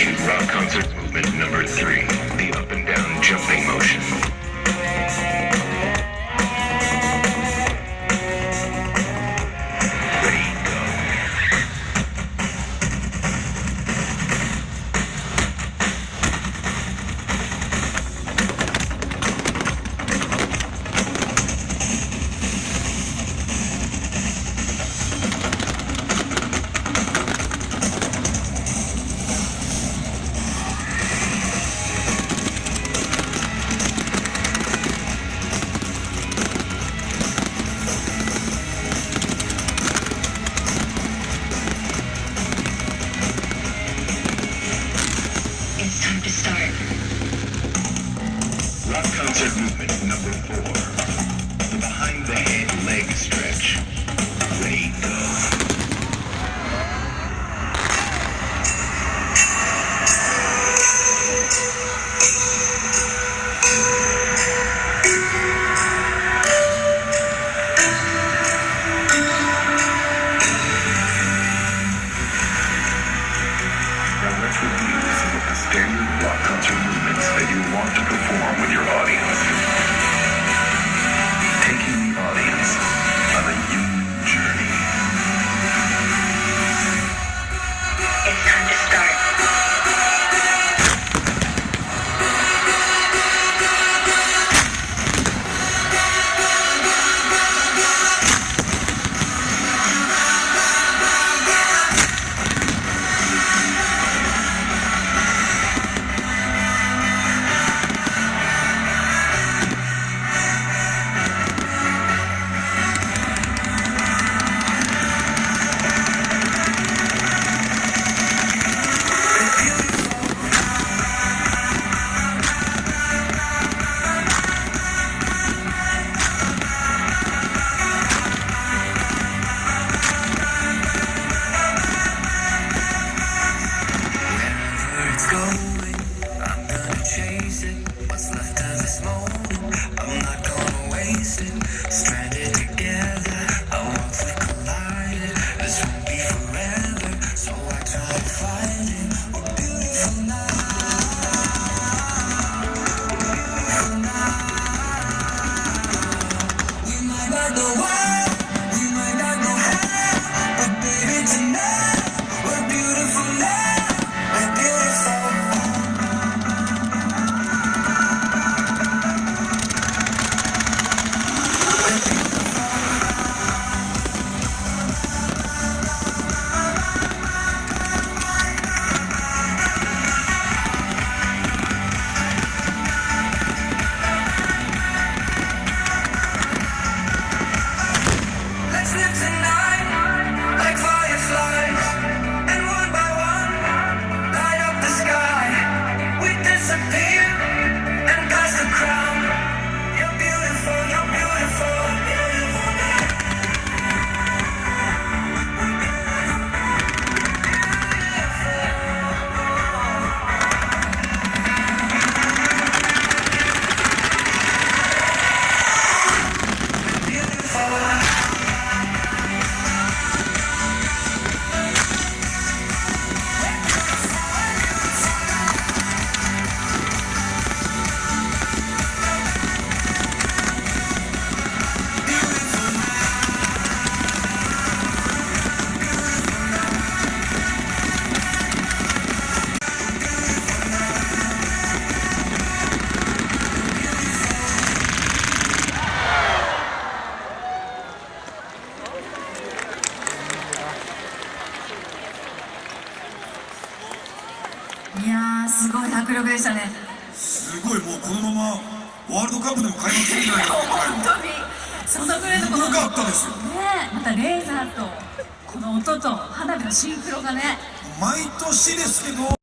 Execute rock concert movement number 3, the up and down jumping motion. It's time to start. Rock concert movement number 4, the behind the head leg stretch. Ready, go. Standard rock concert movements that you want to perform with your audience. Taking the audience on a human journey. It's time to start. I'm gonna chase it. What's left of this moment, I'm not gonna waste it. Stranded together, our worlds we collided. This won't be forever, so I try to find it. We're beautiful now. We're beautiful now. We might not know why, we might not know how, but baby tonight we're beautiful now. We're beautiful. Let's live tonight like fireflies, and one by one light up the sky. We disappear and pass the crown. You're beautiful, you're beautiful, beautiful now. Beautiful.いやー、すごい迫力でしたね。すごい、もうこのままワールドカップでも開幕するんじゃないか本当にそのぐらいのこのすごかったですよね、またレーザーとこの音と花火のシンクロがね。毎年ですけど